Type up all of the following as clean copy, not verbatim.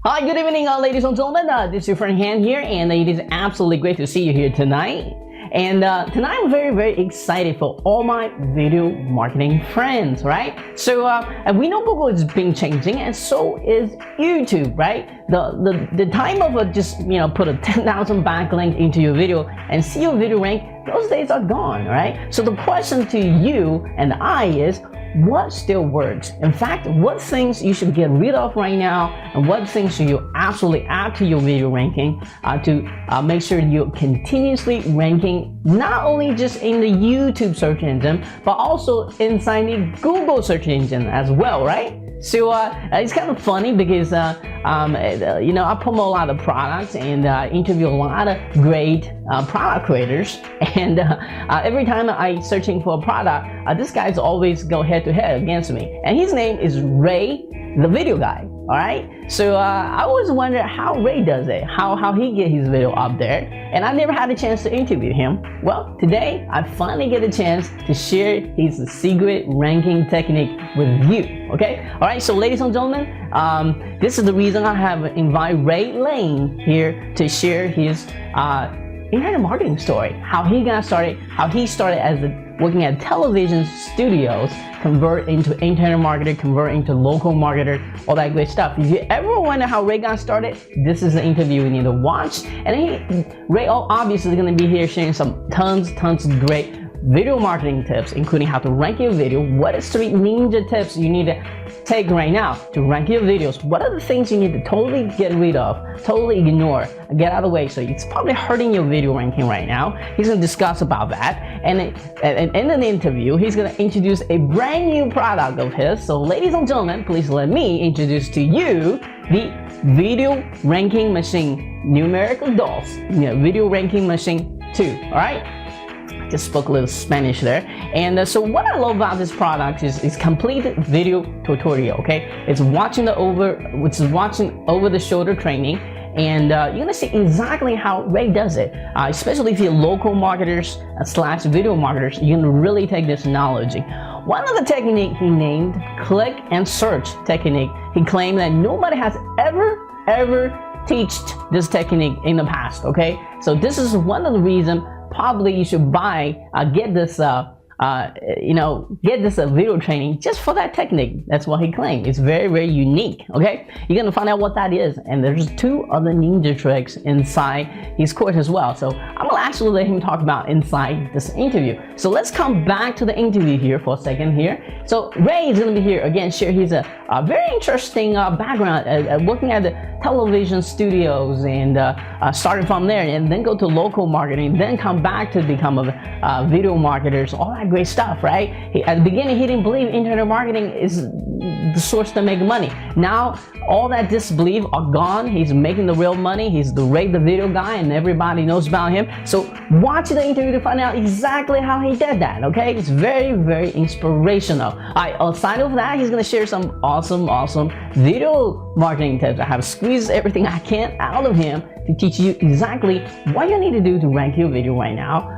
Hi, good evening, ladies and gentlemen. This is your friend Han here, and it is absolutely great to see you here tonight. And tonight I'm very excited for all my video marketing friends, right? So and we know Google is been changing, and so is YouTube, right? The time of just put a 10,000 backlink into your video and see your video rank, those days are gone, right? So the question to you and I is, what still works? In fact, what things you should get rid of right now, and what things should you absolutely add to your video ranking to make sure you're continuously ranking not only just in the YouTube search engine, but also inside the Google search engine as well, right? So it's kind of funny because I promote a lot of products and interview a lot of great product creators, and every time I searching for a product, this guy's always go head to head against me, and his name is Ray, the video guy. All right, so I always wonder how Ray does it, how he get his video up there, and I never had a chance to interview him. Well, today I finally get a chance to share his secret ranking technique with you. Okay, all right. So, ladies and gentlemen, this is the reason I have invited Ray Lane here to share his internet marketing story, how he got started, how he started as working at television studios, convert into internet marketer, convert into local marketer, all that great stuff. If you ever wonder how Ray got started, this is the interview you need to watch. And Ray obviously is going to be here sharing some tons of great video marketing tips, including how to rank your video. What is 3 ninja tips you need to take right now to rank your videos? What are the things you need to totally get rid of, totally ignore, get out of the way? So it's probably hurting your video ranking right now. He's going to discuss about that, and in an interview he's going to introduce a brand new product of his. So ladies and gentlemen, please let me introduce to you the Video Ranking Machine Numerical DOS, Video Ranking Machine 2. All right, just spoke a little Spanish there. And so what I love about this product is complete video tutorial. Okay, it's watching over the shoulder training, and you're gonna see exactly how Ray does it. Especially if you're local marketers / video marketers, you're gonna really take this knowledge. One of the technique he named click and search technique. He claimed that nobody has ever taught this technique in the past. Okay, so this is one of the reasons probably you should get this video training just for that technique. That's what he claimed. It's very unique. Okay, you're gonna find out what that is, and there's 2 other ninja tricks inside his course as well. So I'm gonna actually let him talk about inside this interview. So let's come back to the interview here for a second here. So Ray is gonna be here again, share his very interesting background working at the television studios, and started from there, and then go to local marketing, then come back to become a video marketers, all that great stuff, right? At the beginning he didn't believe internet marketing is the source to make money. Now all that disbelief are gone. He's making the real money. He's the Ray the video guy, and everybody knows about him. So watch the interview to find out exactly how he did that. Okay, it's very inspirational. Alright, aside of that, he's gonna share some awesome video marketing tips. I have squeezed everything I can out of him to teach you exactly what you need to do to rank your video right now.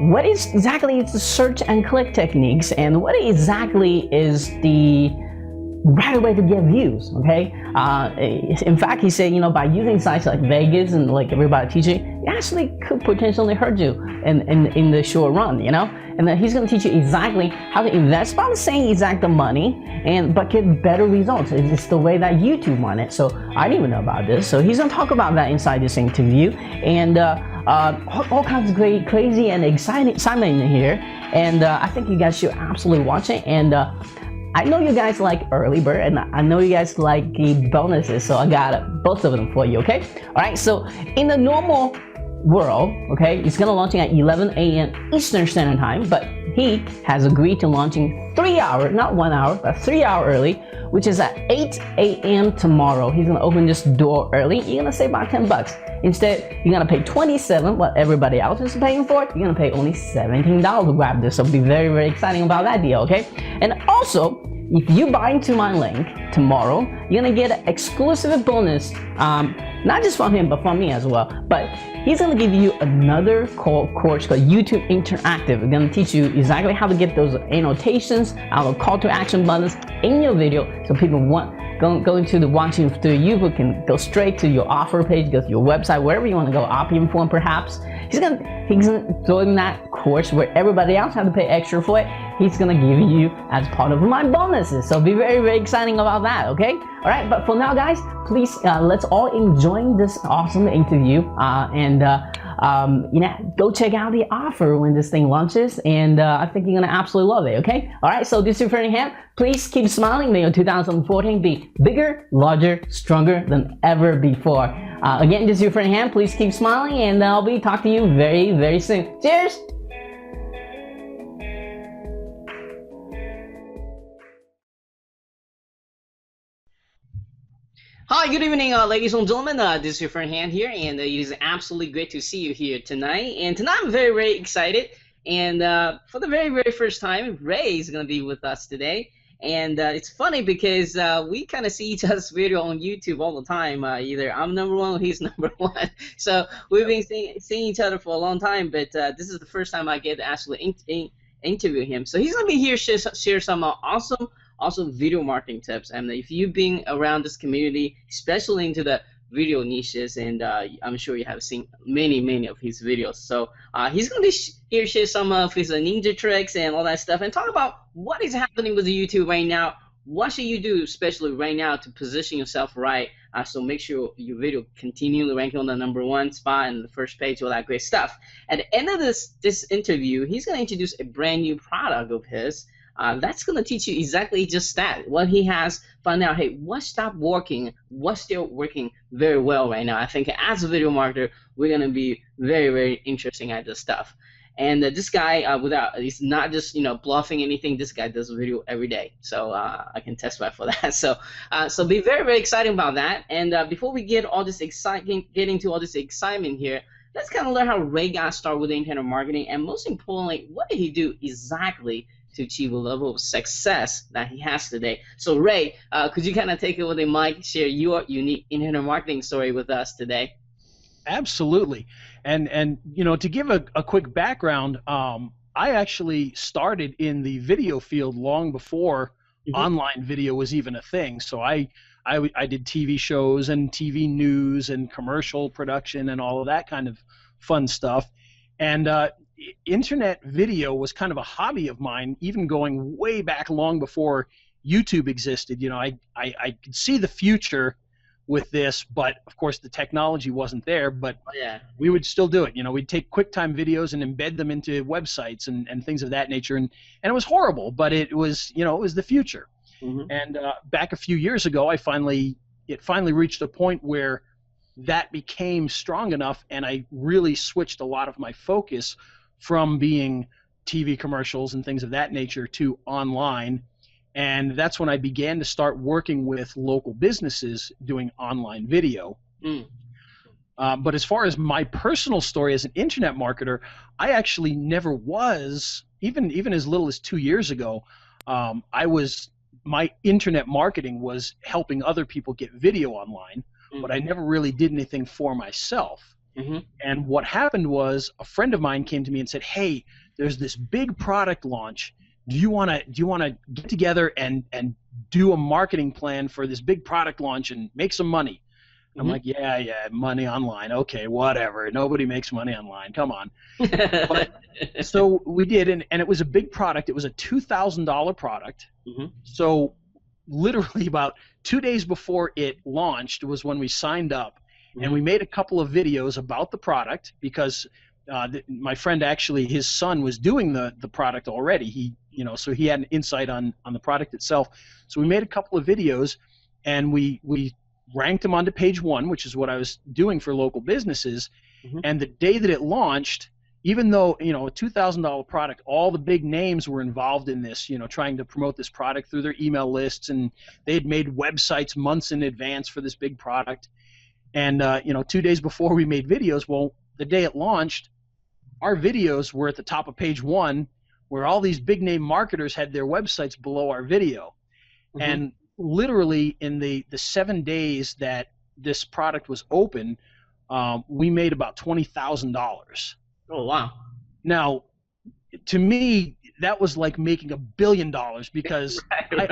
What is exactly the search and click techniques, and what exactly is the right way to get views. Okay, in fact, he said, by using sites like Vegas and like everybody teaching, it actually could potentially hurt you in the short run. And then he's going to teach you exactly how to invest, about the same exact money, but get better results. It's the way that YouTube want it. So I didn't even know about this. So he's going to talk about that inside this interview, and all kinds of great, crazy, and excitement in here. And I think you guys should absolutely watch it. And I know you guys like early bird, and I know you guys like the bonuses, so I got both of them for you. Okay, all right. So in the normal world, okay, it's gonna launching at 11 a.m. Eastern Standard Time, but he has agreed to launching 3 hours, not 1 hour, but 3 hours early, which is at 8 a.m. tomorrow. He's gonna open this door early. You're gonna save about $10. Instead, you're gonna pay $27, what everybody else is paying for. You're gonna pay only $17 to grab this. So be very exciting about that deal. Okay, and also, if you buy into my link tomorrow, you're gonna get an exclusive bonus, not just from him, but from me as well. But he's gonna give you another course called YouTube Interactive. We're gonna teach you exactly how to get those annotations, our call to action buttons in your video, so people want going to the watching through YouTube can go straight to your offer page, go to your website, wherever you want to go, Oppium Form perhaps. He's doing that course where everybody else had to pay extra for it. He's gonna give you as part of my bonuses. So be very, very exciting about that, okay? All right, but for now, guys, please let's all enjoy this awesome interview go check out the offer when this thing launches, and I think you're gonna absolutely love it, okay? All right, so this is your friend Ham. Please keep smiling. May your 2014 be bigger, larger, stronger than ever before. Again, this is your friend Ham. Please keep smiling, and I'll be talking to you very, very soon. Cheers! Hi, good evening, ladies and gentlemen. This is your friend Han here, and it is absolutely great to see you here tonight. And tonight I'm very, very excited. And for the very, very first time, Ray is going to be with us today. And it's funny because we kind of see each other's video on YouTube all the time. Either I'm number one or he's number one. So we've been seeing each other for a long time, but this is the first time I get to actually interview him. So he's going to be here share some awesome video marketing tips. And if you've been around this community, especially into the video niches, and I'm sure you have seen many of his videos. So he's going to be here share some of his ninja tricks and all that stuff, and talk about what is happening with the YouTube right now. What should you do, especially right now, to position yourself right? So make sure your video continually ranking on the #1 spot and the first page, all that great stuff. At the end of this interview, he's going to introduce a brand new product of his. That's going to teach you exactly just that. What he has found out, hey, what stopped working, what's still working very well right now. I think as a video marketer, we're going to be very, very interesting at this stuff. And this guy, he's not just bluffing anything. This guy does a video every day, so I can testify for that. So be very, very excited about that. And before we get into all this excitement here, let's kind of learn how Ray got started with internet marketing, and most importantly, what did he do exactly to achieve a level of success that he has today. So Ray, could you kind of take it with a mic, share your unique internet marketing story with us today? Absolutely. And to give a quick background, I actually started in the video field long before online video was even a thing. So I did TV shows and TV news and commercial production and all of that kind of fun stuff. And internet video was kind of a hobby of mine, even going way back long before YouTube existed. I could see the future with this, but of course the technology wasn't there, but we would still do it. We'd take QuickTime videos and embed them into websites and things of that nature, and it was horrible, but it was it was the future. And back a few years ago, it finally reached a point where that became strong enough, and I really switched a lot of my focus from being TV commercials and things of that nature to online. And that's when I began to start working with local businesses doing online video. But as far as my personal story as an internet marketer, I actually never was, even as little as 2 years ago, my internet marketing was helping other people get video online, but I never really did anything for myself. And what happened was a friend of mine came to me and said, "Hey, there's this big product launch. Do you want to get together and do a marketing plan for this big product launch and make some money?" I'm like, yeah, money online. Okay, whatever. Nobody makes money online. Come on. So we did, and it was a big product. It was a $2,000 product. So literally about 2 days before it launched was when we signed up. And we made a couple of videos about the product because my friend, actually, his son was doing the product already. So he had an insight on the product itself. So we made a couple of videos, and we ranked them onto page 1, which is what I was doing for local businesses. And the day that it launched, even though a $2,000 product, all the big names were involved in this, trying to promote this product through their email lists, and they had made websites months in advance for this big product. And 2 days before we made videos, well, the day it launched, our videos were at the top of page 1, where all these big name marketers had their websites below our video. And literally in the 7 days that this product was open, we made about $20,000. Oh, wow. Now, to me, that was like making $1 billion, because I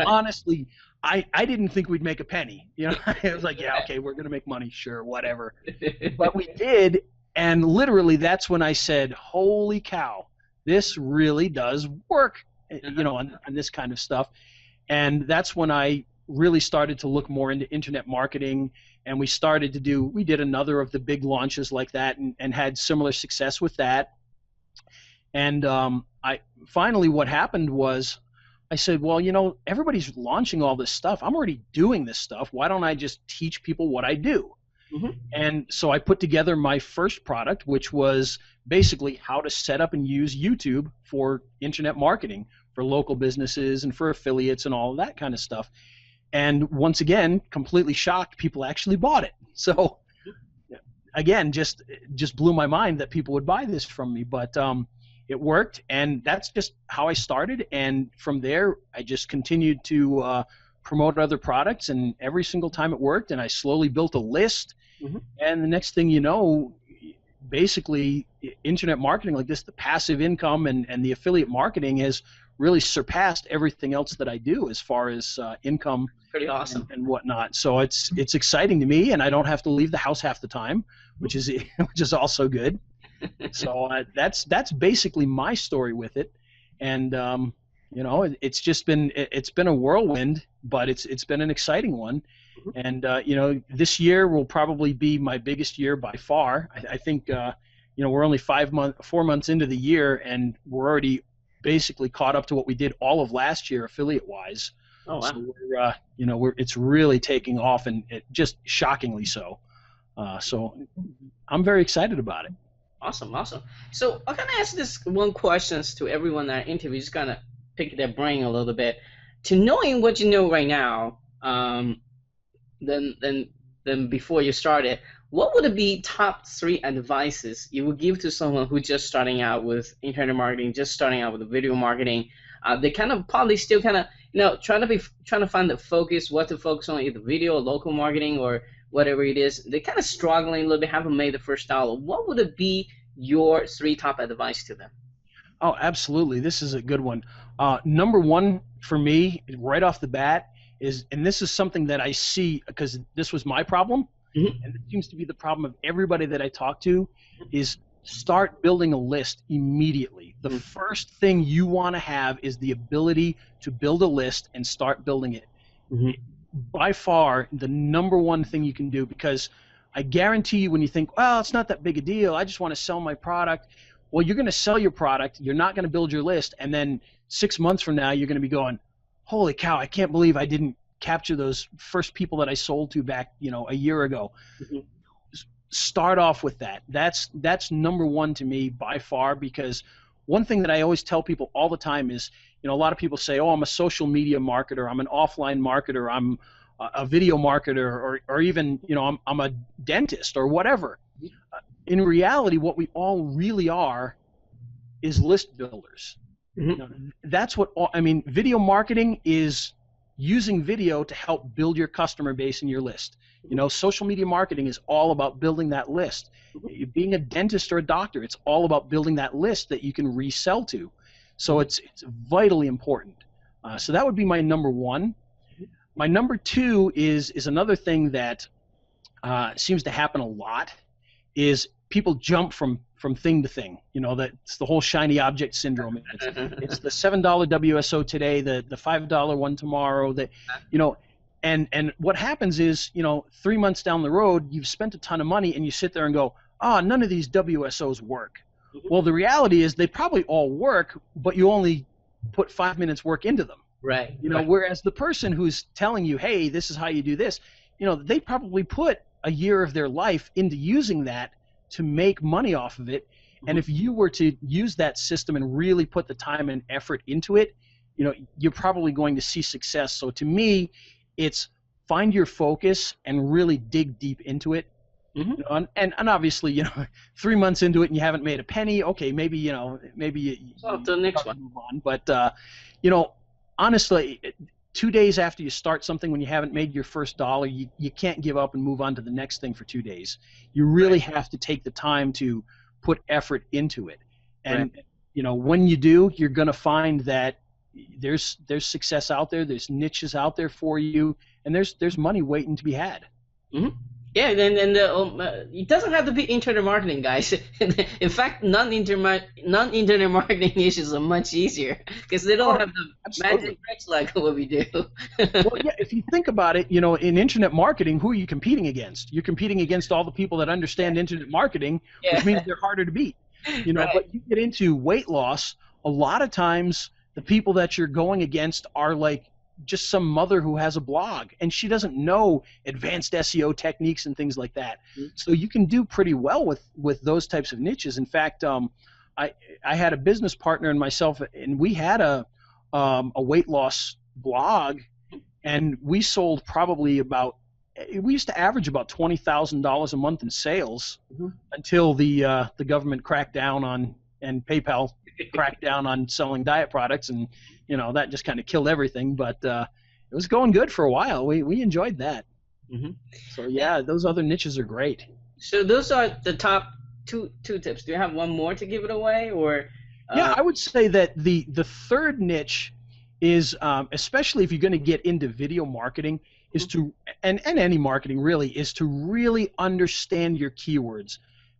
I didn't think we'd make a penny. You know, it was like, yeah, okay, we're gonna make money, sure, whatever. But we did, and literally that's when I said, holy cow, this really does work. You know, on this kind of stuff. And that's when I really started to look more into internet marketing, and we did another of the big launches like that, and had similar success with that. And finally what happened was I said, well, you know, everybody's launching all this stuff. I'm already doing this stuff. Why don't I just teach people what I do? And so I put together my first product, which was basically how to set up and use YouTube for internet marketing for local businesses and for affiliates and all of that kind of stuff. And once again, completely shocked, people actually bought it. So again, just blew my mind that people would buy this from me. But it worked, and that's just how I started. And from there, I just continued to promote other products, and every single time it worked, and I slowly built a list. And the next thing you know, basically internet marketing like this, the passive income and the affiliate marketing has really surpassed everything else that I do as far as income. Pretty awesome. And whatnot. So it's exciting to me, and I don't have to leave the house half the time, which is also good. So that's basically my story with it. And you know, it's been a whirlwind, but it's been an exciting one. And you know, this year will probably be my biggest year by far. I think you know, we're only 4 months into the year, and we're already basically caught up to what we did all of last year affiliate wise. Oh, wow. So we're you know, it's really taking off, and just shockingly so. So I'm very excited about it. Awesome. So I'm gonna ask this one question to everyone that I interview, just kind of pick their brain a little bit. To knowing what you know right now, then before you started, what would be top 3 advices you would give to someone who's just starting out with internet marketing, just starting out with video marketing? They kind of probably still kind of, you know, trying to find the focus, what to focus on, either video or local marketing or whatever it is. They're kind of struggling a little bit, haven't made the first dollar. What would it be your 3 top advice to them? Oh, absolutely. This is a good one. Number one for me, right off the bat, is, and this is something that I see because this was my problem, and it seems to be the problem of everybody that I talk to, is start building a list immediately. The first thing you want to have is the ability to build a list and start building it. By far, the number one thing you can do, because I guarantee you when you think, well, it's not that big a deal, I just want to sell my product. Well, you're going to sell your product, you're not going to build your list, and then 6 months from now, you're going to be going, holy cow, I can't believe I didn't capture those first people that I sold to back, you know, a year ago. Start off with that. That's number one to me by far, because one thing that I always tell people all the time is, you know, a lot of people say, oh, I'm a social media marketer, I'm an offline marketer, I'm a video marketer, or even, you know, I'm a dentist or whatever. In reality, what we all really are is list builders. You know, that's what I mean. Video marketing is using video to help build your customer base and your list. You know, social media marketing is all about building that list. Being a dentist or a doctor, it's all about building that list that you can resell to. So it's vitally important. So that would be my number one. My number two is another thing that seems to happen a lot, is people jump from thing to thing. You know, that's the whole shiny object syndrome. It's the $7 WSO today, the $5 one tomorrow. That, you know, and what happens is, you know, 3 months down the road, you've spent a ton of money, and you sit there and go, oh, none of these WSOs work. Well, the reality is they probably all work, but you only put 5 minutes work into them. Right. You know, whereas the person who's telling you, hey, this is how you do this, you know, they probably put a year of their life into using that to make money off of it. And if you were to use that system and really put the time and effort into it, you know, you're probably going to see success. So to me, it's find your focus and really dig deep into it. You know, and obviously, you know, 3 months into it and you haven't made a penny, okay, maybe, you know, maybe you the next one. Move on. But you know, honestly, 2 days after you start something, when you haven't made your first dollar, you can't give up and move on to the next thing for 2 days. You really have to take the time to put effort into it. And you know, when you do, you're going to find that there's success out there. There's niches out there for you, and there's money waiting to be had. Mm-hmm. Yeah, and it doesn't have to be internet marketing, guys. In fact, non-internet marketing niches are much easier because they don't have the magic tricks like what we do. Well, yeah, if you think about it, you know, in internet marketing, who are you competing against? You're competing against all the people that understand internet marketing, which means they're harder to beat. You know, but you get into weight loss, a lot of times the people that you're going against are like just some mother who has a blog and she doesn't know advanced SEO techniques and things like that. Mm-hmm. So you can do pretty well with those types of niches. In fact, I had a business partner and myself, and we had a weight loss blog, and we sold probably we used to average about $20,000 a month in sales until the government cracked down on, and PayPal cracked down on selling diet products, and you know that just kind of killed everything. But it was going good for a while. We enjoyed that. Mm-hmm. So yeah, those other niches are great. So those are the top two tips. Do you have one more to give it away, or? Yeah, I would say that the third niche is, especially if you're going to get into video marketing, is to, and any marketing really, is to really understand your keywords.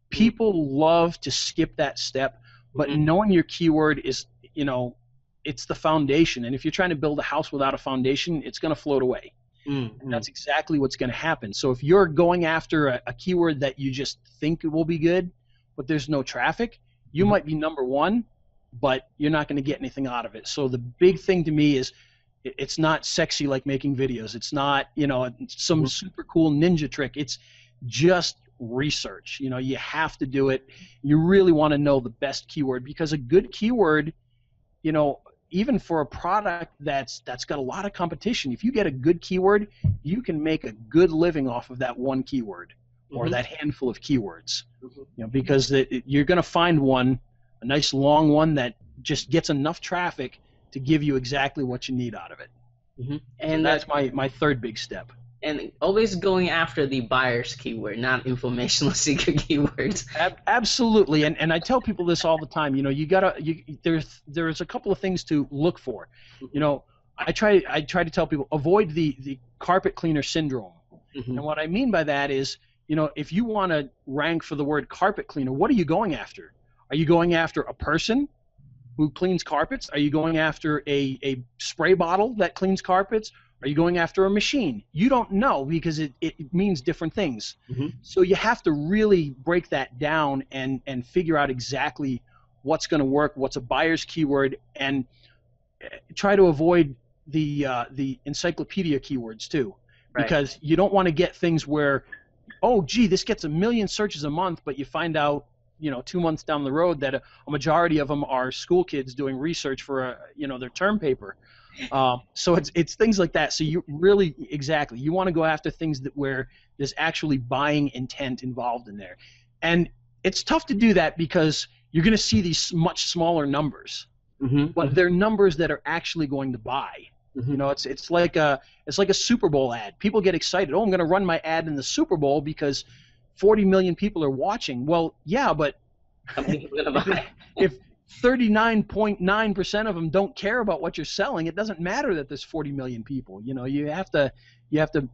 People love to skip that step, but knowing your keyword is, you know, it's the foundation. And if you're trying to build a house without a foundation, it's going to float away. And that's exactly what's going to happen. So if you're going after a keyword that you just think will be good, but there's no traffic, you might be number one, but you're not going to get anything out of it. So the big thing to me is, it's not sexy like making videos. It's not, you know, some super cool ninja trick. It's just research. You know, you have to do it. You really want to know the best keyword, because a good keyword, you know, even for a product that's got a lot of competition, if you get a good keyword, you can make a good living off of that one keyword or that handful of keywords. You know, because you're going to find one, a nice long one that just gets enough traffic to give you exactly what you need out of it. And that's my third big step. And always going after the buyer's keyword, not informational seeker keywords. Absolutely, and I tell people this all the time. You know, there's a couple of things to look for. You know, I try to tell people, avoid the carpet cleaner syndrome. And what I mean by that is, you know, if you want to rank for the word carpet cleaner, what are you going after? Are you going after a person who cleans carpets? Are you going after a spray bottle that cleans carpets? Are you going after a machine? You don't know, because it means different things. So you have to really break that down and figure out exactly what's going to work, what's a buyer's keyword, and try to avoid the encyclopedia keywords too. Because you don't want to get things where, oh, gee, this gets 1 million searches a month, but you find out, you know, 2 months down the road that a majority of them are school kids doing research for their term paper. So it's things like that. So you really, exactly, you want to go after things where there's actually buying intent involved in there. And it's tough to do that because you're going to see these much smaller numbers, but they're numbers that are actually going to buy. You know, it's like a Super Bowl ad. People get excited. Oh, I'm going to run my ad in the Super Bowl because 40 million people are watching. Well, yeah, but if 39.9% of them don't care about what you're selling, it doesn't matter that there's 40 million people. You know, you have to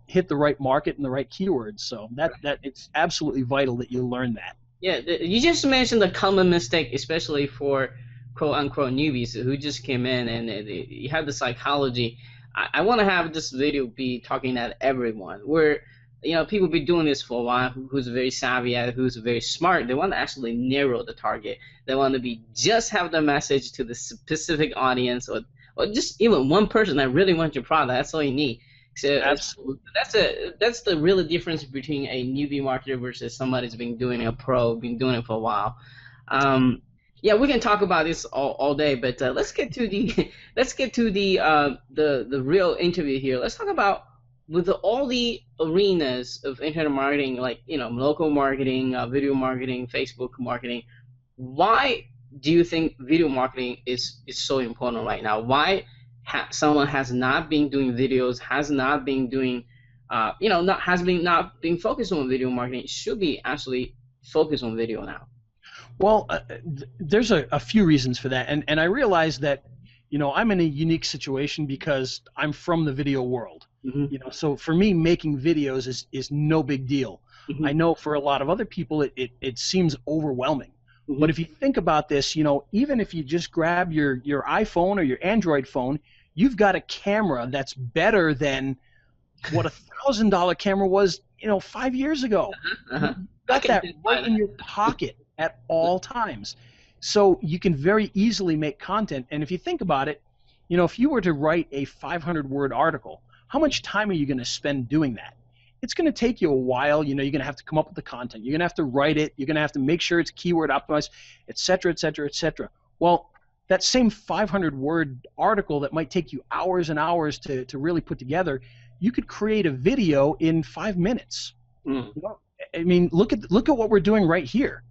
hit the right market and the right keywords. So that it's absolutely vital that you learn that. Yeah, you just mentioned the common mistake, especially for quote-unquote newbies who just came in, and you have the psychology. I want to have this video be talking at everyone, where, you know, people be doing this for a while, who's very savvy at it, who's very smart. They want to actually narrow the target. They want to just have the message to the specific audience, or just even one person that really wants your product. That's all you need. So absolutely, that's the real difference between a newbie marketer versus somebody who's been doing it been doing it for a while. Yeah, we can talk about this all day, but let's get to the real interview here. Let's talk about, with all the arenas of internet marketing, like, you know, local marketing, video marketing, Facebook marketing, why do you think video marketing is so important right now? Why someone has not been doing videos, has not been doing, not being focused on video marketing, should be actually focused on video now? Well, there's a few reasons for that, and I realize that, I'm in a unique situation because I'm from the video world. Mm-hmm. So for me, making videos is no big deal. Mm-hmm. I know for a lot of other people, it seems overwhelming. Mm-hmm. But if you think about this, even if you just grab your iPhone or your Android phone, you've got a camera that's better than what $1,000 camera was, 5 years ago. Uh-huh. Got that right in your pocket at all times. So you can very easily make content. And if you think about it, if you were to write a 500-word article, how much time are you going to spend doing that? It's going to take you a while. You're going to have to come up with the content. You're going to have to write it. You're going to have to make sure it's keyword optimized, et cetera, et cetera, et cetera. Well, that same 500-word article that might take you hours and hours to really put together, you could create a video in 5 minutes. I mean, look at what we're doing right here.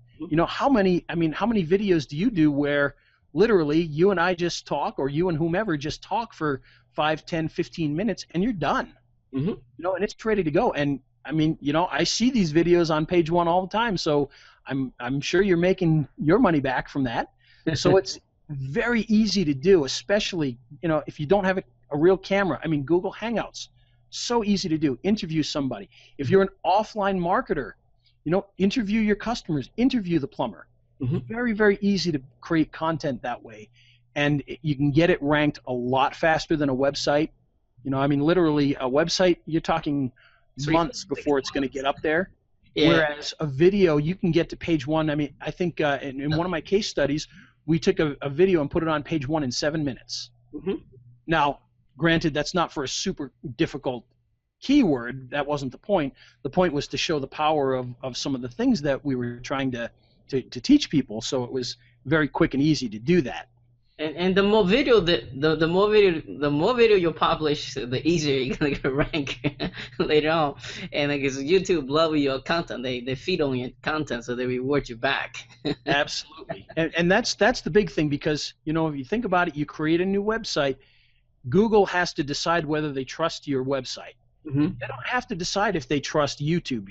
How many videos do you do where literally you and I just talk, or you and whomever just talk for 5, 10, 15 minutes, and you're done. Mm-hmm. And it's ready to go. And I mean, I see these videos on Page One all the time, so I'm sure you're making your money back from that. So it's very easy to do, especially if you don't have a real camera. I mean, Google Hangouts, so easy to do. Interview somebody. If you're an offline marketer, interview your customers, interview the plumber. Mm-hmm. Very, very easy to create content that way, and you can get it ranked a lot faster than a website. I mean, literally, a website, you're talking months before it's going to get up there. Yeah. Whereas a video, you can get to Page One. I mean, I think in one of my case studies, we took a video and put it on Page One in 7 minutes. Mm-hmm. Now, granted, that's not for a super difficult keyword. That wasn't the point. The point was to show the power of some of the things that we were trying to teach people. So it was very quick and easy to do that. And the more video the more video you publish, the easier you're gonna rank later on. And because YouTube love your content, they feed on your content, so they reward you back. Absolutely, and that's the big thing, because if you think about it, you create a new website, Google has to decide whether they trust your website. Mm-hmm. They don't have to decide if they trust YouTube.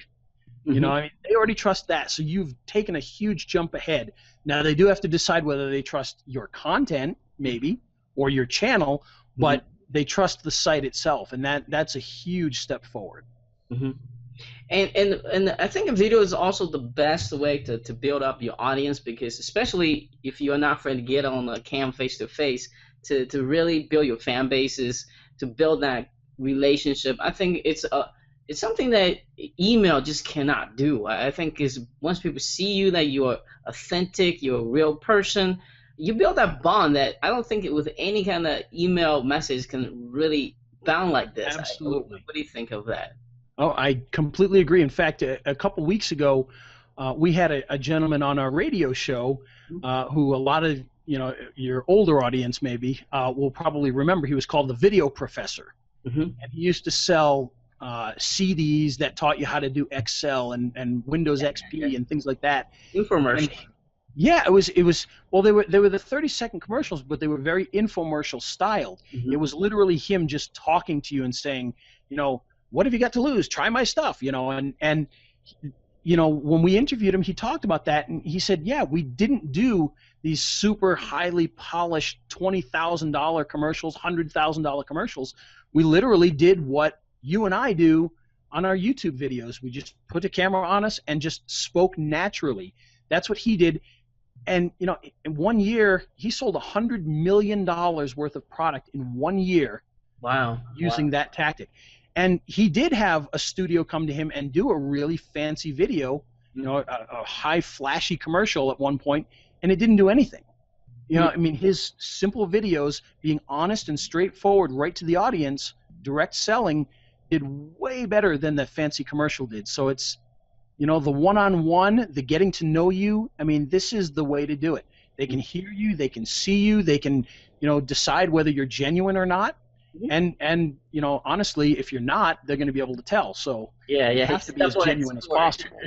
Mm-hmm. I mean, they already trust that, so you've taken a huge jump ahead. Now they do have to decide whether they trust your content, maybe, or your channel, but they trust the site itself, and that's a huge step forward. Mm-hmm. And I think a video is also the best way to build up your audience, because especially if you're not afraid to get on a cam face to face, to really build your fan bases, to build that relationship. I think it's something that email just cannot do. I think is once people see you that you're authentic, you're a real person, you build that bond that I don't think with any kind of email message can really bound like this. Absolutely. What do you think of that? Oh, I completely agree. In fact, a couple weeks ago, we had a gentleman on our radio show who a lot of your older audience maybe will probably remember. He was called the Video Professor, and he used to sell CDs that taught you how to do Excel and Windows XP and things like that. Infomercial. Yeah, it was. Well, they were the 30-second commercials, but they were very infomercial styled. Mm-hmm. It was literally him just talking to you and saying, what have you got to lose? Try my stuff, and when we interviewed him, he talked about that, and he said, yeah, we didn't do these super highly polished $20,000 commercials, $100,000 commercials. We literally did what you and I do on our YouTube videos. We just put a camera on us and just spoke naturally. That's what he did. And in 1 year, he sold $100 million worth of product in 1 year. Wow. Using that tactic. And he did have a studio come to him and do a really fancy video, a high flashy commercial at one point, and it didn't do anything. I mean, his simple videos, being honest and straightforward right to the audience, direct selling, did way better than the fancy commercial did. So it's, the one-on-one, the getting to know you, I mean, this is the way to do it. They can hear you, they can see you, they can, decide whether you're genuine or not. And honestly, if you're not, they're going to be able to tell. So you have to be as genuine as possible.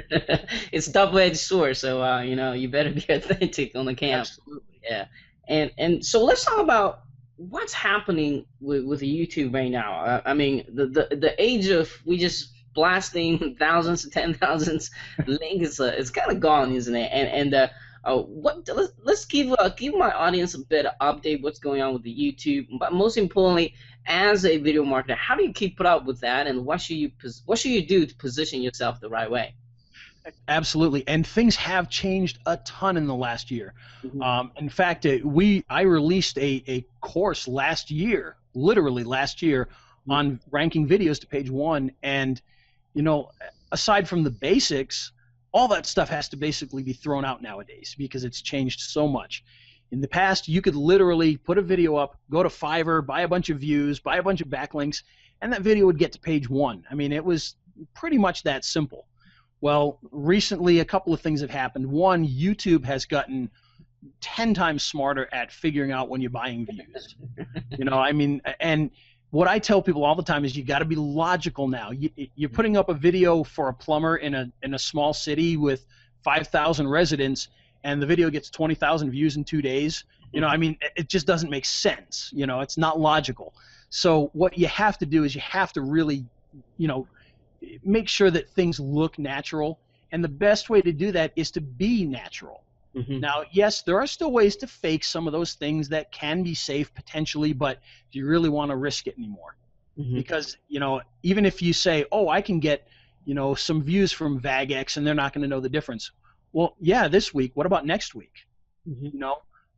It's double-edged sword, so you better be authentic on the cam. Absolutely. Yeah. And so let's talk about what's happening with YouTube right now. I mean, the age of we just blasting thousands, 10,000s links, it's kind of gone, isn't it? And Let's give my audience a bit of update what's going on with the YouTube, but most importantly, as a video marketer, how do you keep up with that, and what should you do to position yourself the right way? Absolutely, and things have changed a ton in the last year. In fact, I released a course last year, literally last year, on ranking videos to page 1, and aside from the basics, all that stuff has to basically be thrown out nowadays because it's changed so much. In the past, you could literally put a video up, go to Fiverr, buy a bunch of views, buy a bunch of backlinks, and that video would get to page 1. I mean, it was pretty much that simple. Well, recently a couple of things have happened. One, YouTube has gotten 10 times smarter at figuring out when you're buying views. And what I tell people all the time is you got to be logical now. You're putting up a video for a plumber in a small city with 5,000 residents, and the video gets 20,000 views in 2 days. It just doesn't make sense. It's not logical. So what you have to do is you have to really, make sure that things look natural, and the best way to do that is to be natural. Now, yes, there are still ways to fake some of those things that can be safe potentially, but do you really want to risk it anymore? Because even if you say, oh, I can get some views from VagX and they're not going to know the difference. Well, yeah, this week. What about next week?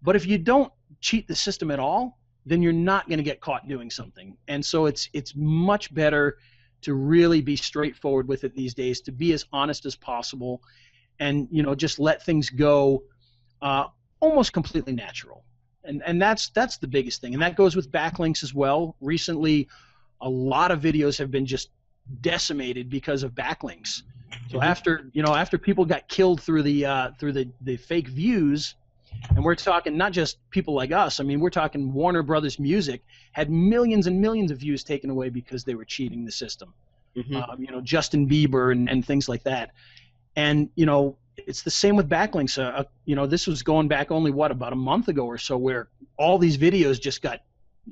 But if you don't cheat the system at all, then you're not going to get caught doing something. And so it's much better to really be straightforward with it these days, to be as honest as possible, and just let things go almost completely natural. And that's the biggest thing. And that goes with backlinks as well. Recently, a lot of videos have been just decimated because of backlinks. So after people got killed through the fake views, and we're talking not just people like us. I mean, we're talking Warner Brothers Music had millions and millions of views taken away because they were cheating the system. Justin Bieber and things like that. And it's the same with backlinks. This was going back only about a month ago or so, where all these videos just got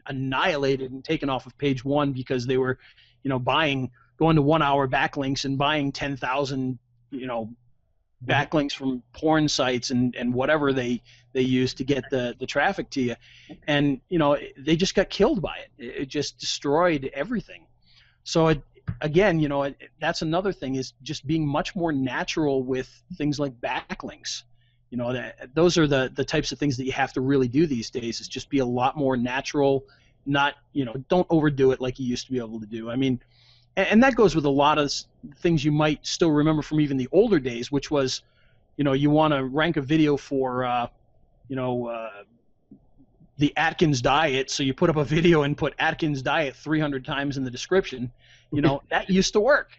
annihilated and taken off of page 1 because they were, going to 1 hour backlinks and buying 10,000, backlinks from porn sites and whatever they use to get the traffic to you, and they just got killed by it. It just destroyed everything. So that's another thing, is just being much more natural with things like backlinks. Those are the types of things that you have to really do these days, is just be a lot more natural. Not don't overdo it like you used to be able to do. I mean, and that goes with a lot of things you might still remember from even the older days, which was, you want to rank a video for, the Atkins diet, so you put up a video and put Atkins diet 300 times in the description. That used to work,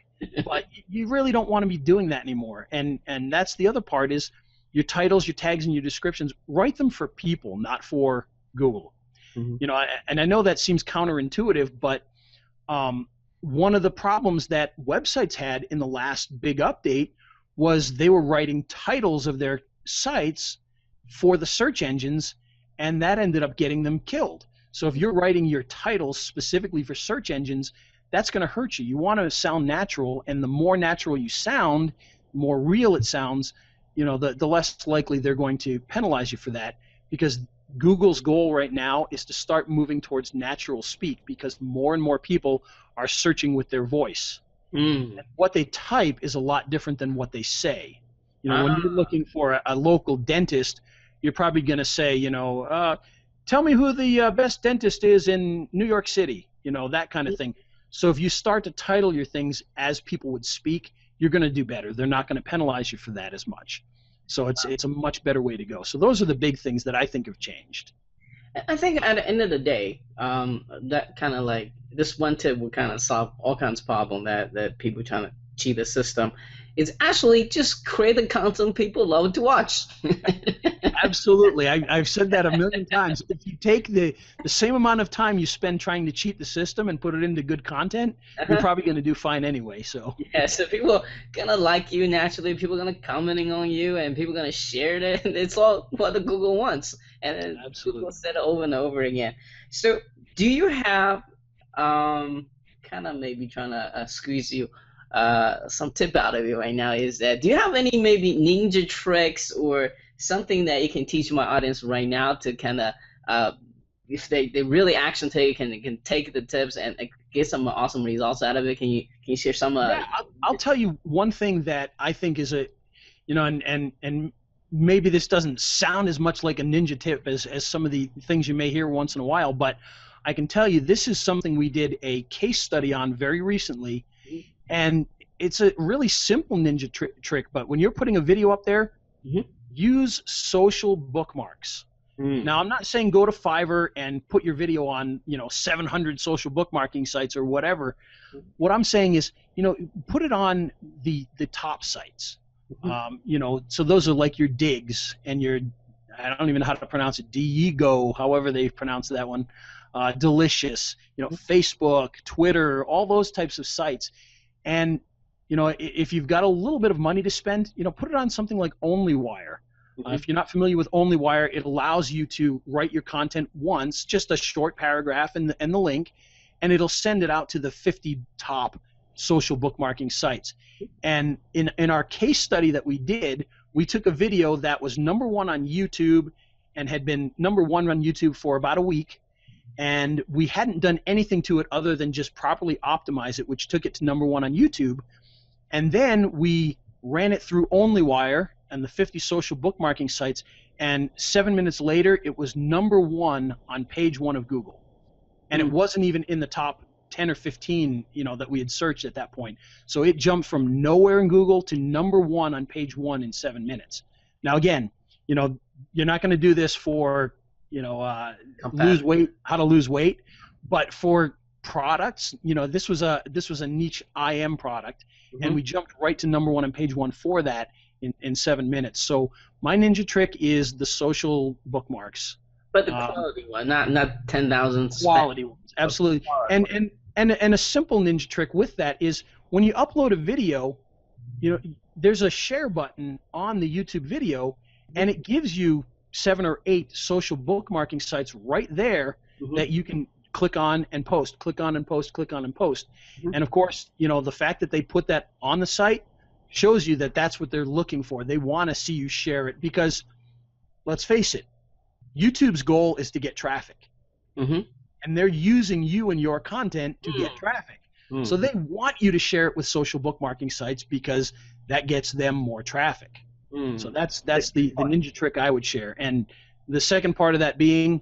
but you really don't want to be doing that anymore. And that's the other part, is your titles, your tags, and your descriptions, write them for people, not for Google. And I know that seems counterintuitive, but one of the problems that websites had in the last big update was they were writing titles of their sites for the search engines, and that ended up getting them killed. So if you're writing your titles specifically for search engines, that's going to hurt you. You want to sound natural, and the more natural you sound, the more real it sounds, the less likely they're going to penalize you for that, because Google's goal right now is to start moving towards natural speak, because more and more people are searching with their voice. And what they type is a lot different than what they say. When you're looking for a local dentist, you're probably going to say, tell me who the best dentist is in New York City, that kind of thing. So if you start to title your things as people would speak, you're going to do better. They're not going to penalize you for that as much. So it's a much better way to go. So those are the big things that I think have changed. I think at the end of the day, that kind of like this one tip will kind of solve all kinds of problems that people trying to cheat the system. Is actually just create the content people love to watch. Absolutely. I've said that a million times. If you take the same amount of time you spend trying to cheat the system and put it into good content, you're probably going to do fine anyway. So yeah, so people are going to like you naturally, people are going to commenting on you, and people are going to share it. It's all what the Google wants. And then people said it over and over again. So do you have, kind of maybe trying to squeeze you, some tip out of you right now, is that do you have any maybe ninja tricks or something that you can teach my audience right now to kind of, if they really action take can take the tips and get some awesome results out of it? Can you share some? Yeah, I'll tell you one thing that I think is a, and maybe this doesn't sound as much like a ninja tip as some of the things you may hear once in a while, but I can tell you this is something we did a case study on very recently, and it's a really simple ninja trick, but when you're putting a video up there, use social bookmarks. Now, I'm not saying go to Fiverr and put your video on, 700 social bookmarking sites or whatever. What I'm saying is, put it on the top sites. So those are like your Digs and your, I don't even know how to pronounce it, Diego, however they pronounce that one, Delicious, Facebook, Twitter, all those types of sites. And, if you've got a little bit of money to spend, put it on something like OnlyWire. If you're not familiar with OnlyWire, it allows you to write your content once, just a short paragraph and the link, and it'll send it out to the 50 top social bookmarking sites. And in our case study that we did, we took a video that was #1 on YouTube and had been #1 on YouTube for about a week, and we hadn't done anything to it other than just properly optimize it, which took it to #1 on YouTube. And then we ran it through OnlyWire and the 50 social bookmarking sites, and 7 minutes later it was #1 on page 1 of Google. And it wasn't even in the top 10 or 15 that we had searched at that point. So it jumped from nowhere in Google to #1 on page 1 in 7 minutes. Now again, you're not going to do this for lose weight, how to lose weight, but for products, this was a niche IM product, and we jumped right to #1 on page 1 for that in 7 minutes. So my ninja trick is the social bookmarks, but the quality one, not 10,000 quality ones, absolutely. And a simple ninja trick with that is when you upload a video, there's a share button on the YouTube video, and it gives you 7 or 8 social bookmarking sites right there that you can click on and post, click on and post, click on and post. And of course, the fact that they put that on the site shows you that that's what they're looking for. They want to see you share it because, let's face it, YouTube's goal is to get traffic. And they're using you and your content to get traffic. So they want you to share it with social bookmarking sites because that gets them more traffic. So that's the ninja trick I would share. And the second part of that being,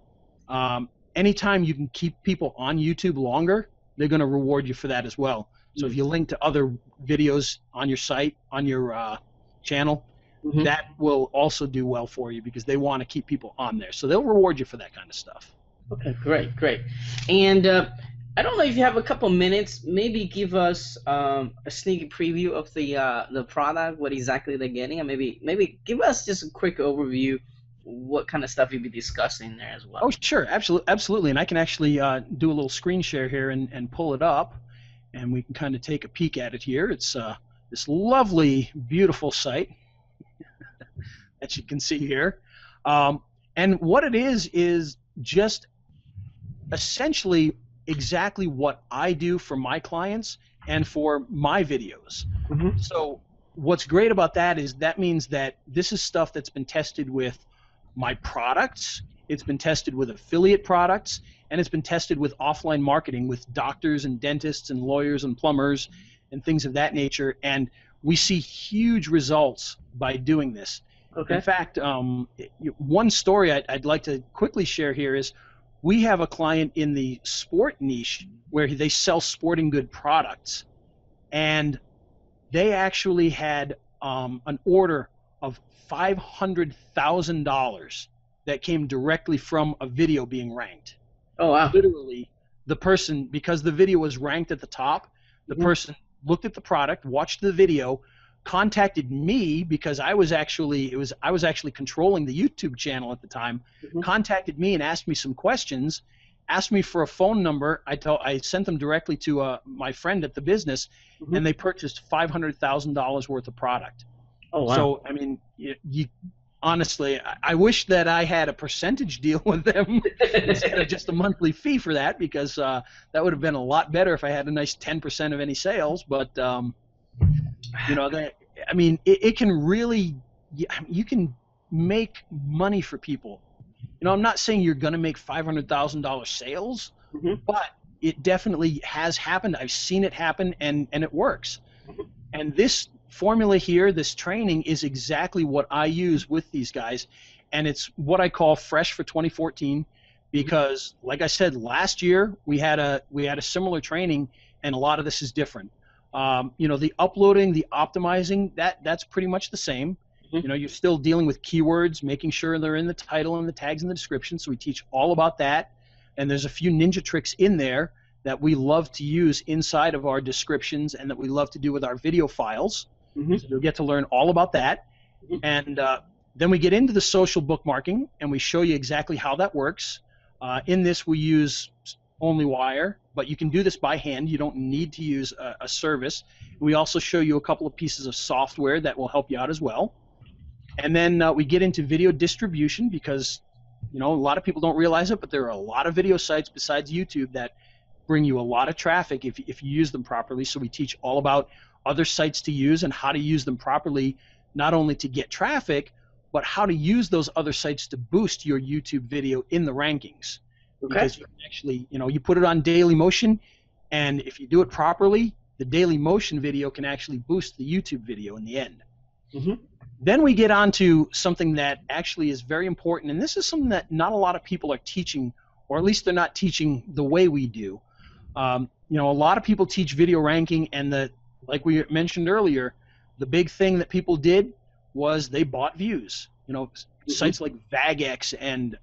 anytime you can keep people on YouTube longer, they're going to reward you for that as well. So if you link to other videos on your site, on your channel, that will also do well for you because they want to keep people on there. So they'll reward you for that kind of stuff. Okay, great. And I don't know if you have a couple minutes, maybe give us a sneak preview of the product, what exactly they're getting, and maybe give us just a quick overview what kind of stuff you'll be discussing there as well. Oh, sure, absolutely. And I can actually do a little screen share here and pull it up, and we can kind of take a peek at it here. It's this lovely, beautiful site that you can see here. And what it is just essentially exactly what I do for my clients and for my videos. So what's great about that is that means that this is stuff that's been tested with my products, it's been tested with affiliate products, and it's been tested with offline marketing with doctors and dentists and lawyers and plumbers and things of that nature, and we see huge results by doing this. In fact, one story I'd like to quickly share here is we have a client in the sport niche where they sell sporting good products, and they actually had an order of $500,000 that came directly from a video being ranked. Oh, wow. Literally, the person, because the video was ranked at the top, the person looked at the product, watched the video, contacted me because I was actually controlling the YouTube channel at the time. Contacted me and asked me some questions, asked me for a phone number. I sent them directly to my friend at the business, and they purchased $500,000 worth of product. Oh, wow. So I mean, you honestly, I wish that I had a percentage deal with them instead of just a monthly fee for that, because that would have been a lot better if I had a nice 10% of any sales. But it can really, you make money for people. You know, I'm not saying you're going to make $500,000 sales, but it definitely has happened. I've seen it happen, and it works. And this formula here, this training, is exactly what I use with these guys, and it's what I call fresh for 2014, because, like I said, last year we had a similar training, and a lot of this is different. You know, the uploading, the optimizing, that's pretty much the same. You know, you're still dealing with keywords, making sure they're in the title and the tags and the description, so we teach all about that. And there's a few ninja tricks in there that we love to use inside of our descriptions and that we love to do with our video files. So you'll get to learn all about that. And then we get into the social bookmarking, and we show you exactly how that works. In this, we use OnlyWire, but you can do this by hand. You don't need to use a service. We also show you a couple of pieces of software that will help you out as well. And then we get into video distribution, because, you know, a lot of people don't realize it, but there are a lot of video sites besides YouTube that bring you a lot of traffic if you use them properly. So we teach all about other sites to use and how to use them properly, not only to get traffic, but how to use those other sites to boost your YouTube video in the rankings. Because you can actually, you know, you put it on Dailymotion, and if you do it properly, the Dailymotion video can actually boost the YouTube video in the end. Then we get on to something that actually is very important, and this is something that not a lot of people are teaching, or at least they're not teaching the way we do. You know, a lot of people teach video ranking, and like we mentioned earlier, the big thing that people did was they bought views. You know, sites like VagX and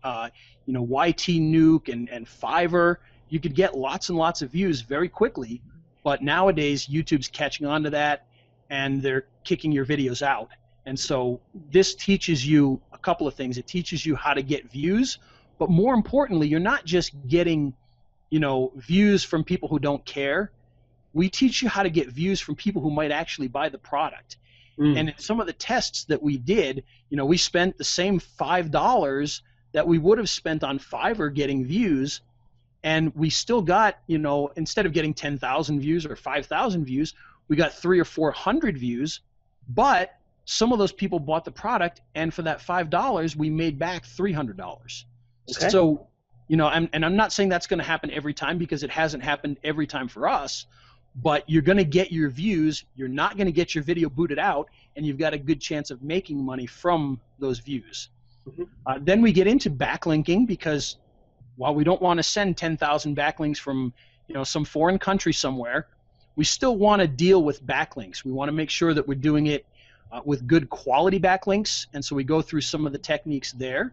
you know, YT Nuke and Fiverr, you could get lots and lots of views very quickly, but nowadays YouTube's catching on to that, and they're kicking your videos out. And so this teaches you a couple of things. It teaches you how to get views, but more importantly, you're not just getting, you know, views from people who don't care. We teach you how to get views from people who might actually buy the product. And in some of the tests that we did, you know, we spent the same $5 that we would have spent on Fiverr getting views, and we still got, you know, instead of getting 10,000 views or 5,000 views, we got 300 or 400 views, but some of those people bought the product, and for that $5, we made back $300. So, you know, and I'm not saying that's going to happen every time, because it hasn't happened every time for us, but you're going to get your views, you're not going to get your video booted out, and you've got a good chance of making money from those views. Then we get into backlinking, because while we don't want to send 10,000 backlinks from, you know, some foreign country somewhere, we still want to deal with backlinks. We want to make sure that we're doing it with good quality backlinks, and so we go through some of the techniques there.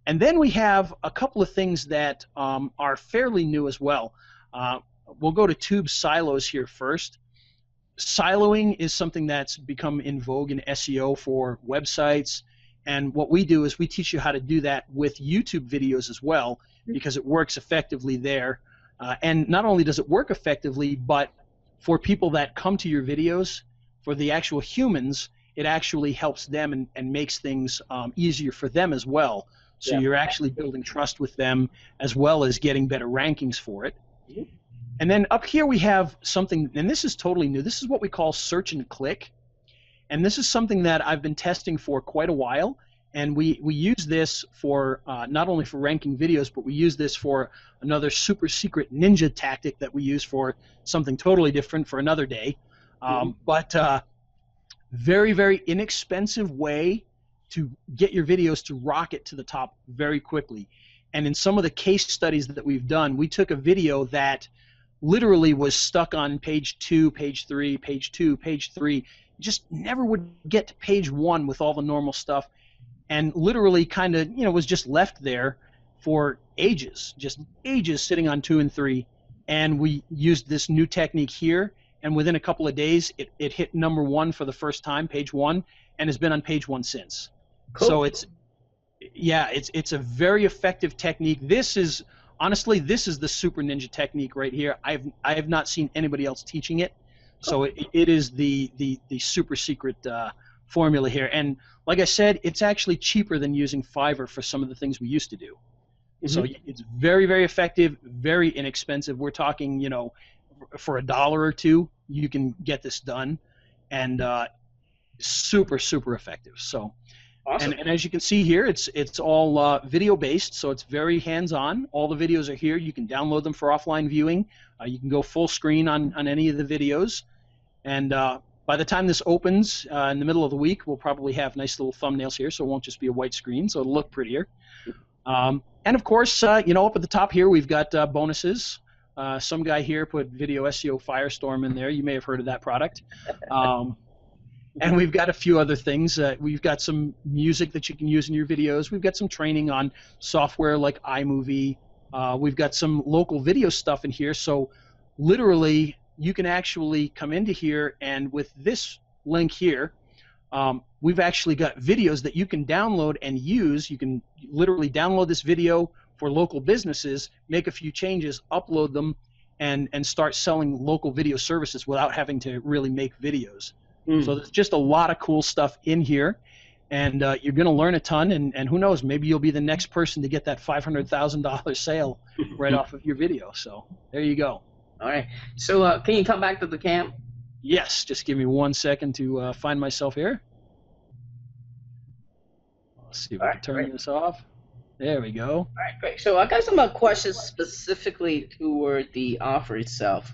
And then we have a couple of things that are fairly new as well. We'll go to tube silos here first. Siloing is something that's become in vogue in SEO for websites, and what we do is we teach you how to do that with YouTube videos as well, because it works effectively there. And not only does it work effectively, but for people that come to your videos, for the actual humans, it actually helps them and makes things easier for them as well. So you're actually building trust with them, as well as getting better rankings for it. And then up here we have something, and this is totally new. This is what we call search and click. And this is something that I've been testing for quite a while. And we use this for not only for ranking videos, but we use this for another super secret ninja tactic that we use for something totally different for another day. But very, very inexpensive way to get your videos to rocket to the top very quickly. And in some of the case studies that we've done, we took a video that literally was stuck on page 2, page 3, page 2, page 3, just never would get to page 1 with all the normal stuff, and literally kind of, you know, was just left there for ages, just ages sitting on 2 and 3. And we used this new technique here, and within a couple of days it hit number 1 for the first time, page 1, and has been on page 1 since. Cool. So it's a very effective technique. This is honestly, this is the super ninja technique right here. I have not seen anybody else teaching it, so it is the super secret formula here. And like I said, it's actually cheaper than using Fiverr for some of the things we used to do. So it's very, very effective, very inexpensive. We're talking, you know, for $1 or $2, you can get this done, and super, super effective. So Awesome. And as you can see here, it's all video based, so it's very hands-on. All the videos are here. You can download them for offline viewing. You can go full screen on any of the videos. And by the time this opens in the middle of the week, we'll probably have nice little thumbnails here, so it won't just be a white screen, so it'll look prettier. And of course, up at the top here, we've got bonuses. Some guy here put Video SEO Firestorm in there. You may have heard of that product. And we've got a few other things. We've got some music that you can use in your videos. We've got some training on software like iMovie. We've got some local video stuff in here. So literally, you can actually come into here, and with this link here, we've actually got videos that you can download and use. You can literally download this video for local businesses, make a few changes, upload them, and start selling local video services without having to really make videos. So there's just a lot of cool stuff in here, and you're going to learn a ton, and who knows, maybe you'll be the next person to get that $500,000 sale right off of your video. So there you go. All right. So can you come back to the cam? Yes, just give me 1 second to find myself here. Let's see if I can turn this off. There we go. All right, great. So I got some questions specifically toward the offer itself.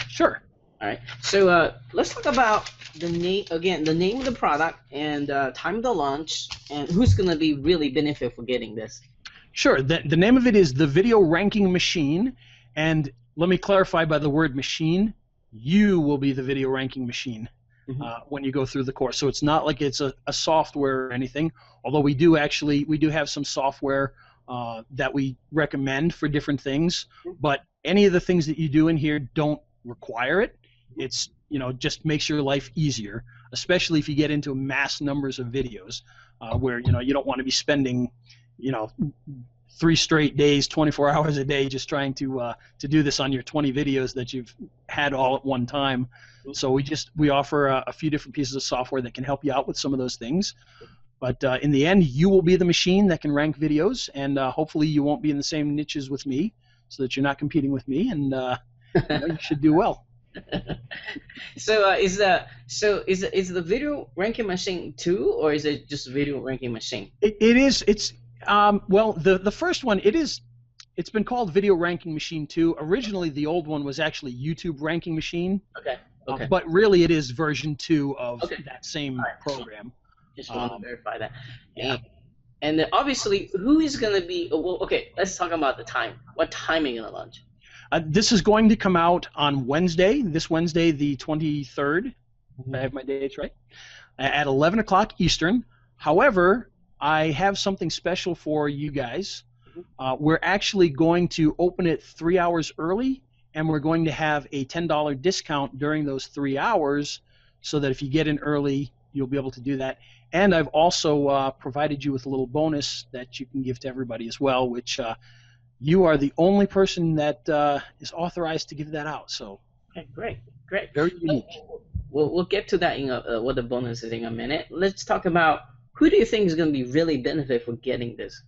Sure. All right. So let's talk about the name again. The name of the product and time of the launch, and who's going to be really benefit for getting this. Sure. The name of it is the Video Ranking Machine, and let me clarify by the word machine. You will be the video ranking machine when you go through the course. So it's not like it's a software or anything. Although we do have some software that we recommend for different things. But any of the things that you do in here don't require it. It's just makes your life easier, especially if you get into mass numbers of videos where you don't want to be spending 3 straight days, 24 hours a day, just trying to do this on your 20 videos that you've had all at one time. So we offer a few different pieces of software that can help you out with some of those things. But in the end, you will be the machine that can rank videos, and hopefully you won't be in the same niches with me, so that you're not competing with me, and you should do well. So is the video ranking machine 2, or is it just video ranking machine? It is. It's well, the first one, it's been called Video Ranking Machine 2. Originally, the old one was actually YouTube Ranking Machine. Okay. Okay. But really, it is version 2 of that same program. Just want to verify that. Yeah. And then obviously, who is going to be? Well, okay, let's talk about the time. What time are you going to launch? This is going to come out on Wednesday, this Wednesday, the 23rd. If I have my dates right, at 11 o'clock Eastern. However, I have something special for you guys. We're actually going to open it 3 hours early, and we're going to have a $10 discount during those 3 hours, so that if you get in early, you'll be able to do that. And I've also provided you with a little bonus that you can give to everybody as well, which you are the only person that is authorized to give that out. So okay, great. Very unique. We'll get to that in what the bonus is in a minute. Let's talk about who do you think is going to be really benefit for getting this?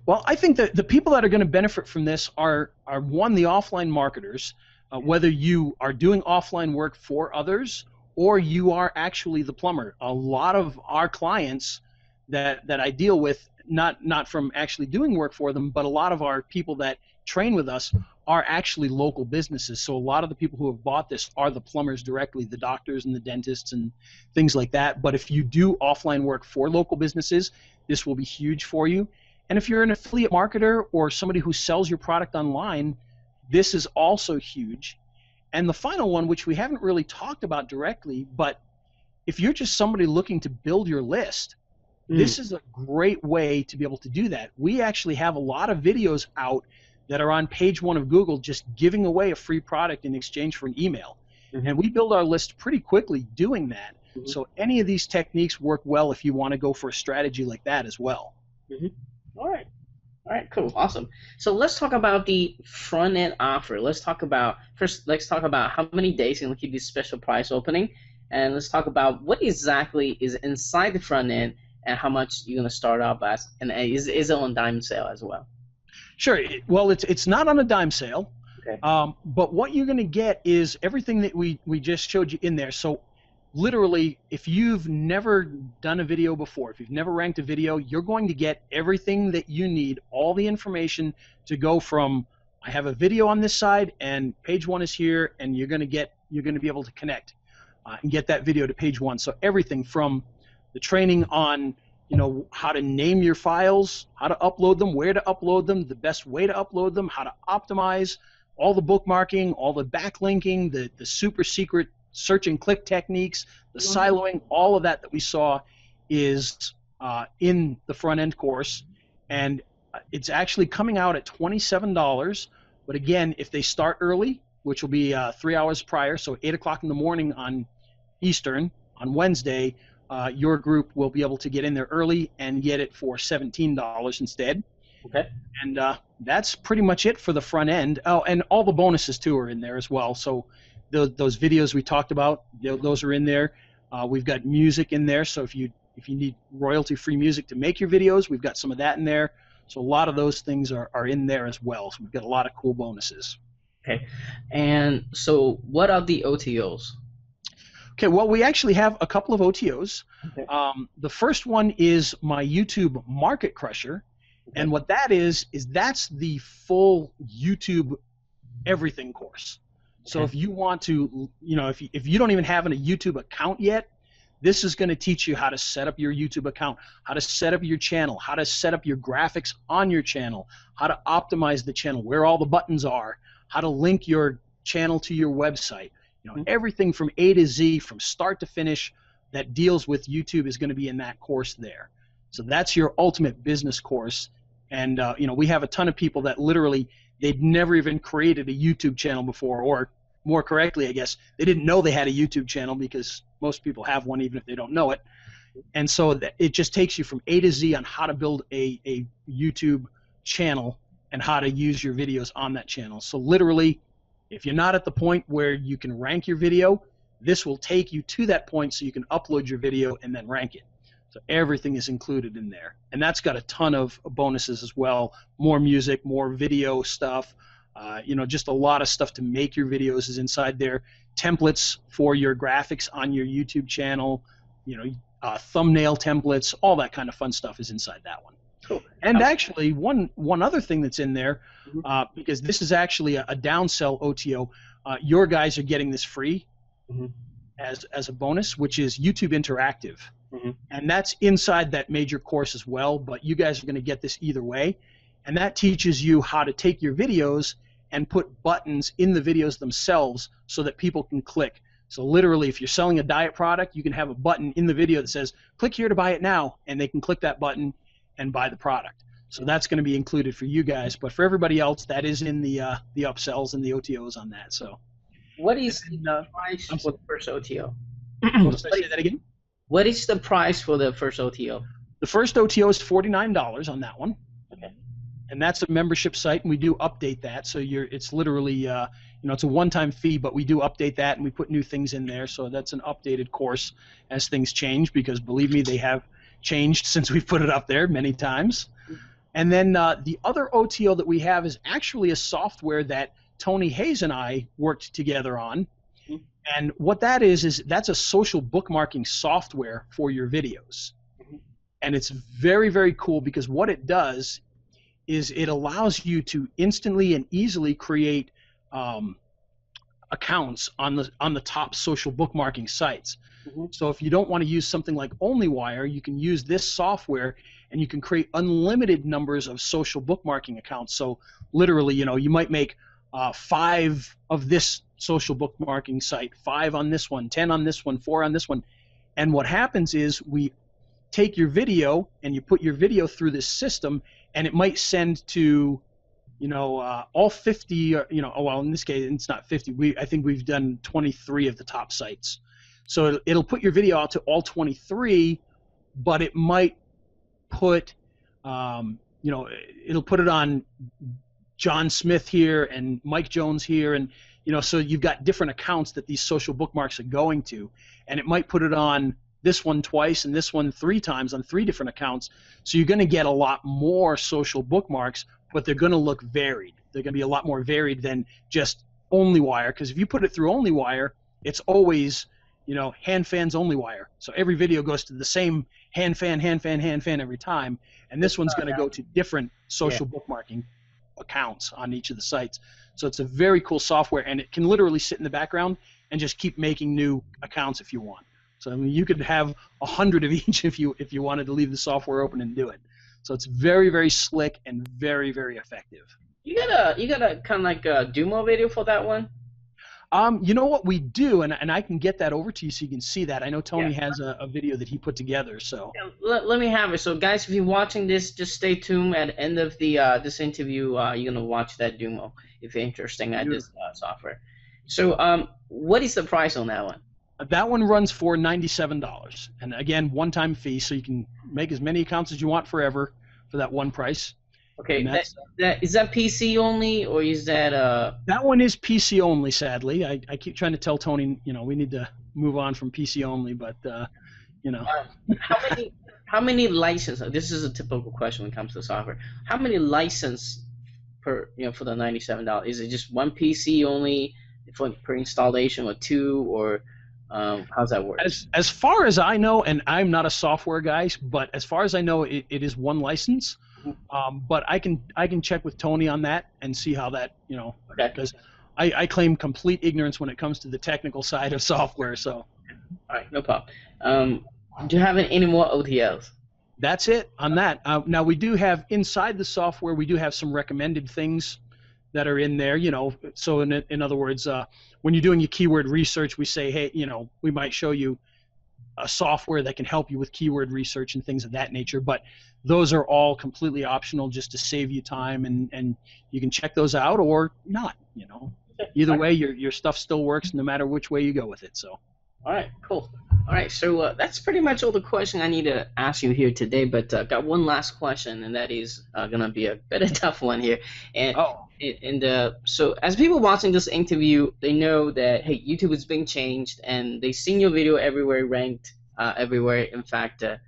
Well, I think that the people that are going to benefit from this are one, the offline marketers, whether you are doing offline work for others or you are actually the plumber. A lot of our clients that I deal with, not from actually doing work for them, but a lot of our people that train with us are actually local businesses. So a lot of the people who have bought this are the plumbers directly, the doctors and the dentists and things like that. But if you do offline work for local businesses, this will be huge for you. And if you're an affiliate marketer or somebody who sells your product online, this is also huge. And the final one, which we haven't really talked about directly, but if you're just somebody looking to build your list, this is a great way to be able to do that. We actually have a lot of videos out that are on page 1 of Google just giving away a free product in exchange for an email. And we build our list pretty quickly doing that. So any of these techniques work well if you want to go for a strategy like that as well. All right, cool, awesome. So let's talk about the front end offer. Let's talk about how many days you're going to keep this special price opening, and let's talk about what exactly is inside the front end and how much you're going to start off as, and is it on dime sale as well? Sure. Well, it's not on a dime sale, okay. But what you're going to get is everything that we just showed you in there. So literally, if you've never done a video before, if you've never ranked a video, you're going to get everything that you need, all the information to go from, I have a video on this side and page 1 is here, and you're going to be able to connect and get that video to page 1. So everything from the training on, you know, how to name your files, how to upload them, where to upload them, the best way to upload them, how to optimize, all the bookmarking, all the backlinking, the super secret search and click techniques, the siloing, all of that we saw is in the front end course, and it's actually coming out at $27. But again, if they start early, which will be 3 hours prior, so 8 o'clock in the morning on Eastern on Wednesday, your group will be able to get in there early and get it for $17 instead. Okay. And that's pretty much it for the front end. Oh, and all the bonuses too are in there as well. So those videos we talked about, those are in there. We've got music in there, so if you need royalty-free music to make your videos, we've got some of that in there. So a lot of those things are in there as well. So we've got a lot of cool bonuses. Okay. And so what are the OTOs? Okay, well, we actually have a couple of OTOs. Okay. The first one is my YouTube Market Crusher. Okay. And what that is that's the full YouTube everything course. So if you want to, you know, if you don't even have a YouTube account yet, this is going to teach you how to set up your YouTube account, how to set up your channel, how to set up your graphics on your channel, how to optimize the channel, where all the buttons are, how to link your channel to your website. You know, everything from A to Z, from start to finish, that deals with YouTube is going to be in that course there. So that's your ultimate business course. And you know, we have a ton of people that literally they'd never even created a YouTube channel before, or more correctly, I guess, they didn't know they had a YouTube channel, because most people have one even if they don't know it. And so it just takes you from A to Z on how to build a YouTube channel and how to use your videos on that channel. So literally, if you're not at the point where you can rank your video, this will take you to that point so you can upload your video and then rank it. So everything is included in there. And that's got a ton of bonuses as well. More music, more video stuff. You know, just a lot of stuff to make your videos is inside there. Templates for your graphics on your YouTube channel. You know, thumbnail templates, all that kind of fun stuff is inside that one. Cool. And actually, one other thing that's in there, because this is actually a downsell OTO, your guys are getting this free as a bonus, which is YouTube Interactive. And that's inside that major course as well, but you guys are going to get this either way. And that teaches you how to take your videos and put buttons in the videos themselves so that people can click. So literally, if you're selling a diet product, you can have a button in the video that says, click here to buy it now, and they can click that button and buy the product. So that's going to be included for you guys, but for everybody else, that is in the upsells and the OTOs on that. So, what is the price for the first OTO? Say that again. What is the price for the first OTO? The first OTO is $49 on that one. Okay. And that's a membership site, and we do update that. So it's literally, you know, it's a one-time fee, but we do update that, and we put new things in there. So that's an updated course as things change, because believe me, they have changed since we've put it up there many times. And then the other OTO that we have is actually a software that Tony Hayes and I worked together on. And what that is that's a social bookmarking software for your videos. And it's very, very cool, because what it does is it allows you to instantly and easily create accounts on the top social bookmarking sites. So if you don't want to use something like OnlyWire, you can use this software and you can create unlimited numbers of social bookmarking accounts. So literally, you know, you might make 5 of this social bookmarking site, 5 on this one, 10 on this one, 4 on this one. And what happens is we take your video and you put your video through this system, and it might send to, you know, all 50, you know, well, in this case, it's not 50. I think we've done 23 of the top sites. So it'll put your video out to all 23, but it might put, you know, it'll put it on John Smith here and Mike Jones here, and you know, so you've got different accounts that these social bookmarks are going to, and it might put it on this one twice and this one 3 times on 3 different accounts. So you're going to get a lot more social bookmarks, but they're going to look varied. They're going to be a lot more varied than just OnlyWire, because if you put it through OnlyWire, it's always, hand fans only wire. So every video goes to the same hand fan every time, and this one's going to go to different social bookmarking accounts on each of the sites. So it's a very cool software, and it can literally sit in the background and just keep making new accounts if you want. So I mean, you could have 100 of each if you wanted to leave the software open and do it. So it's very, very slick and very, very effective. You got a kind of like a demo video for that one? You know what we do, and I can get that over to you so you can see that. I know Tony has a video that he put together. So let me have it. So guys, if you're watching this, just stay tuned. At the end of the this interview, you're gonna watch that demo if you're interested in this software. So what is the price on that one? That one runs for $97, and again, one-time fee, so you can make as many accounts as you want forever for that one price. Okay, is that PC only, or is that That one is PC only, sadly. I keep trying to tell Tony, we need to move on from PC only, but How many licenses? This is a typical question when it comes to software. How many licenses per for the $97? Is it just one PC only per installation, or two, or how's that work? As far as I know, and I'm not a software guy, but as far as I know, it is one license. But I can check with Tony on that and see how that because I claim complete ignorance when it comes to the technical side of software. So all right, no problem. Do you have any more OTLs? That's it on that. Now we do have inside the software, we do have some recommended things that are in there. So in other words, when you're doing your keyword research, we say, hey, we might show you a software that can help you with keyword research and things of that nature, but those are all completely optional just to save you time, and you can check those out or not. Either way, your stuff still works no matter which way you go with it. So all right, cool. All right, so that's pretty much all the question I need to ask you here today, but got one last question, and that is gonna be a bit of a tough one here. So as people watching this interview, they know that, hey, YouTube is being changed, and they've seen your video everywhere, ranked everywhere. In fact, the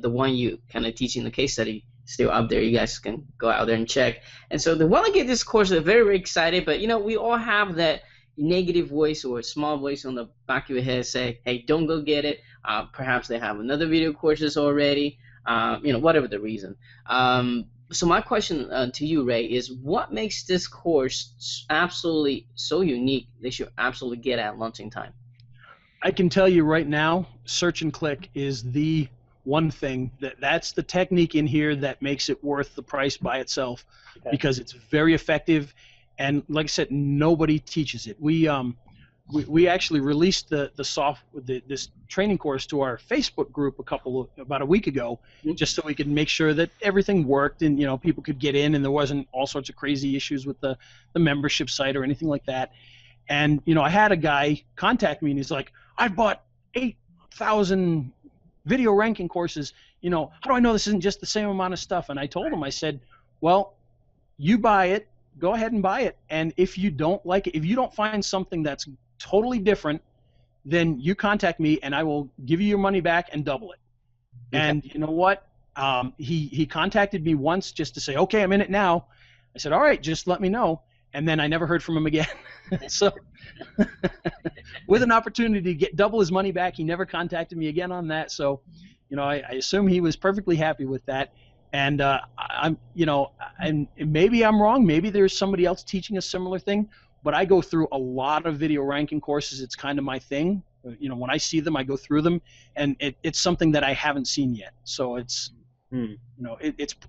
one you kind of teaching the case study still up there. You guys can go out there and check. And so they want to get this course. They're very, very excited, but we all have that negative voice or a small voice on the back of your head say, hey, don't go get it. Perhaps they have another video courses already. Whatever the reason. So my question to you, Ray, is what makes this course absolutely so unique they should absolutely get at launching time? I can tell you right now, search and click is the one thing that's the technique in here that makes it worth the price by itself, because it's very effective, and like I said, nobody teaches it. We actually released this training course to our Facebook group about a week ago, just so we could make sure that everything worked and people could get in and there wasn't all sorts of crazy issues with the membership site or anything like that. And I had a guy contact me and he's like, I bought 8,000 video ranking courses. How do I know this isn't just the same amount of stuff? And I told him, I said, well, you buy it, go ahead and buy it, and if you don't like it, if you don't find something that's totally different, then you contact me and I will give you your money back and double it. Okay. And you know what? He contacted me once just to say, okay, I'm in it now. I said, all right, just let me know. And then I never heard from him again. So with an opportunity to get double his money back, he never contacted me again on that. So, I assume he was perfectly happy with that. And and maybe I'm wrong. Maybe there's somebody else teaching a similar thing. But I go through a lot of video ranking courses. It's kind of my thing. When I see them, I go through them, and it's something that I haven't seen yet. So it's,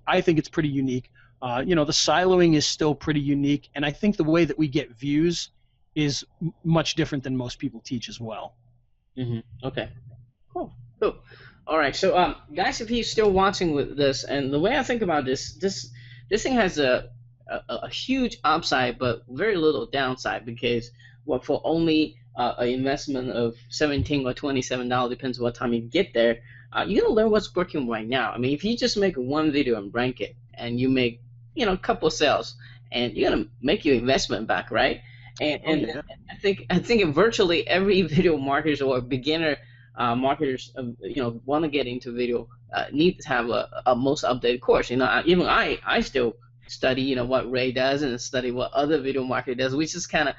I think it's pretty unique. The siloing is still pretty unique, and I think the way that we get views is much different than most people teach as well. Okay. Cool. All right. So, guys, if you're still watching with this, and the way I think about this thing has a huge upside, but very little downside, because for only an investment of $17 or $27, depends on what time you get there, you're gonna learn what's working right now. I mean, if you just make one video and rank it, and you make a couple sales, and you're gonna make your investment back, right? And I think virtually every video marketer or beginner marketers want to get into video need to have a most updated course. Even I still study, what Ray does and study what other video marketer does. We just kind of,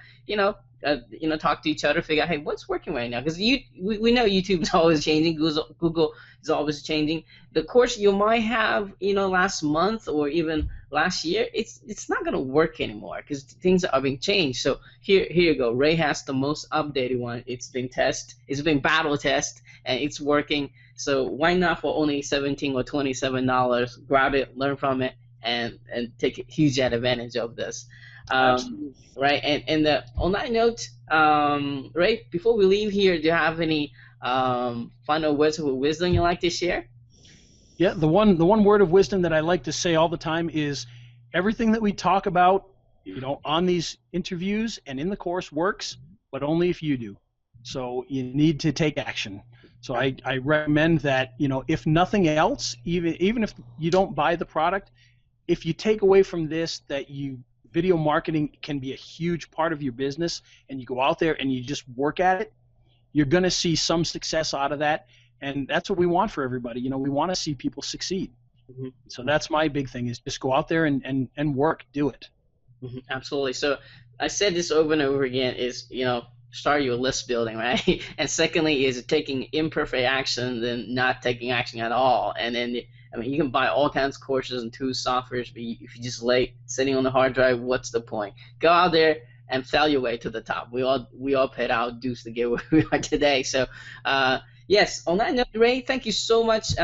talk to each other, figure out, hey, what's working right now? Because we know YouTube is always changing, Google is always changing. The course you might have, last month or even last year, it's not going to work anymore because things are being changed. So here you go. Ray has the most updated one. It's been battle tested, and it's working. So why not for only $17 or $27? Grab it, learn from it, and take a huge advantage of this. Right, and on that note, Ray, before we leave here, do you have any final words of wisdom you'd like to share? Yeah, the one word of wisdom that I like to say all the time is everything that we talk about, on these interviews and in the course works, but only if you do. So you need to take action. So I recommend that, if nothing else, even if you don't buy the product, if you take away from this that video marketing can be a huge part of your business, and you go out there and you just work at it, you're going to see some success out of that, and that's what we want for everybody. We want to see people succeed. Mm-hmm. So that's my big thing, is just go out there and work, do it. Mm-hmm. Absolutely. So I said this over and over again is, start your list building, right? And secondly is taking imperfect action than not taking action at all. And then you can buy all kinds of courses and tools, softwares, but if you just sitting on the hard drive, what's the point? Go out there and fail your way to the top. We all paid our dues to get where we are today. So, yes, on that note, Ray, thank you so much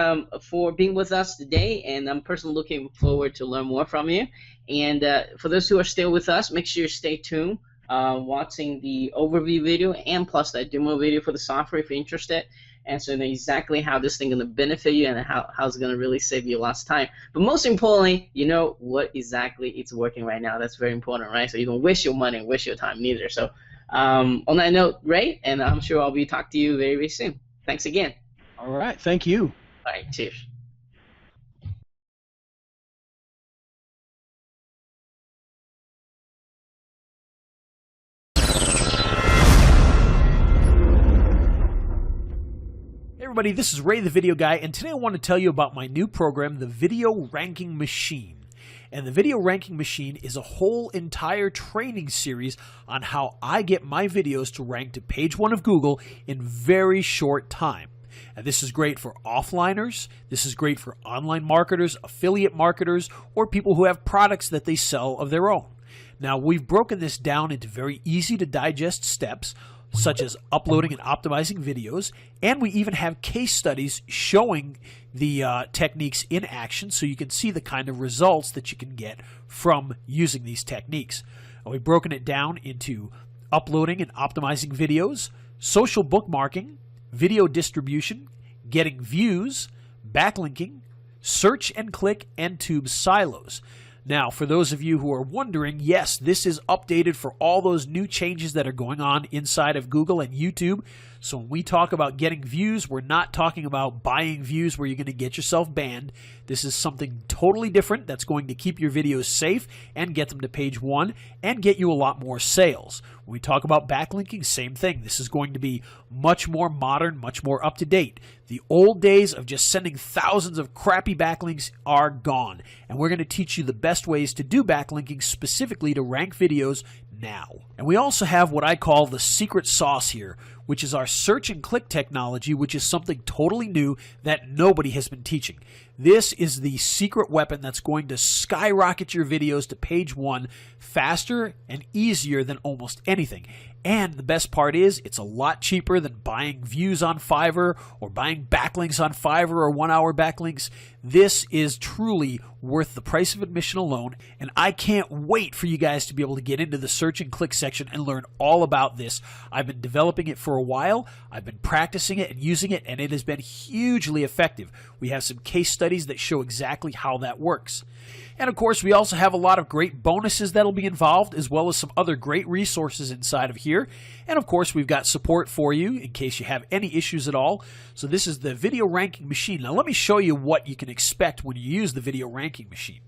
for being with us today, and I'm personally looking forward to learn more from you. And for those who are still with us, make sure you stay tuned, watching the overview video and plus that demo video for the software if you're interested. And so you know exactly how this thing is going to benefit you and how it's going to really save you lots of time. But most importantly, you know what exactly it's working right now. That's very important, right? So you don't waste your money and waste your time neither. So on that note, Ray, and I'm sure I'll be talking to you very, very soon. Thanks again. All right. Thank you. All right. Cheers. Hey everybody, this is Ray the Video Guy, and today I want to tell you about my new program, the Video Ranking Machine. And the Video Ranking Machine is a whole entire training series on how I get my videos to rank to page 1 of Google in very short time. And this is great for offliners, this is great for online marketers, affiliate marketers, or people who have products that they sell of their own. Now, we've broken this down into very easy to digest steps, such as uploading and optimizing videos, and we even have case studies showing the techniques in action so you can see the kind of results that you can get from using these techniques. And we've broken it down into uploading and optimizing videos, social bookmarking, video distribution, getting views, backlinking, search and click, and tube silos. Now, for those of you who are wondering, yes, this is updated for all those new changes that are going on inside of Google and YouTube. So when we talk about getting views, we're not talking about buying views where you're going to get yourself banned. This is something totally different that's going to keep your videos safe and get them to page 1 and get you a lot more sales. When we talk about backlinking, same thing. This is going to be much more modern, much more up to date. The old days of just sending thousands of crappy backlinks are gone. And we're going to teach you the best ways to do backlinking specifically to rank videos now. And we also have what I call the secret sauce here, which is our search and click technology, which is something totally new that nobody has been teaching. This is the secret weapon that's going to skyrocket your videos to page 1 faster and easier than almost anything. And the best part is it's a lot cheaper than buying views on Fiverr or buying backlinks on Fiverr or 1 hour backlinks. This is truly worth the price of admission alone, and I can't wait for you guys to be able to get into the search and click section and learn all about this. I've been developing it for a while, I've been practicing it and using it, and it has been hugely effective. We have some case studies that show exactly how that works. And of course, we also have a lot of great bonuses that'll be involved, as well as some other great resources inside of here. And of course, we've got support for you in case you have any issues at all. So this is the Video Ranking Machine. Now let me show you what you can expect when you use the Video Ranking Machine.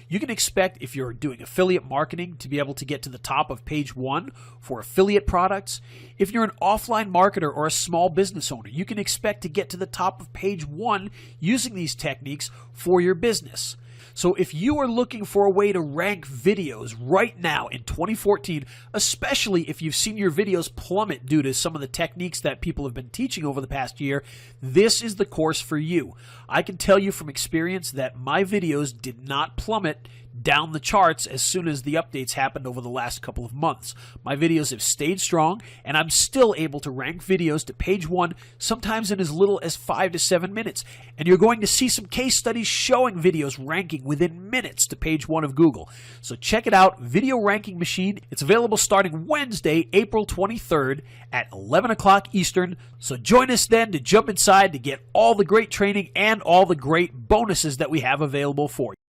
You can expect, if you're doing affiliate marketing, to be able to get to the top of page 1 for affiliate products. If you're an offline marketer or a small business owner, you can expect to get to the top of page 1 using these techniques for your business. So if you are looking for a way to rank videos right now in 2014, especially if you've seen your videos plummet due to some of the techniques that people have been teaching over the past year, this is the course for you. I can tell you from experience that my videos did not plummet down the charts as soon as the updates happened over the last couple of months. My videos have stayed strong, and I'm still able to rank videos to page 1, sometimes in as little as 5 to 7 minutes. And you're going to see some case studies showing videos ranking within minutes to page 1 of Google. So check it out, Video Ranking Machine. It's available starting Wednesday, April 23rd at 11 o'clock Eastern. So join us then to jump inside to get all the great training and all the great bonuses that we have available for you.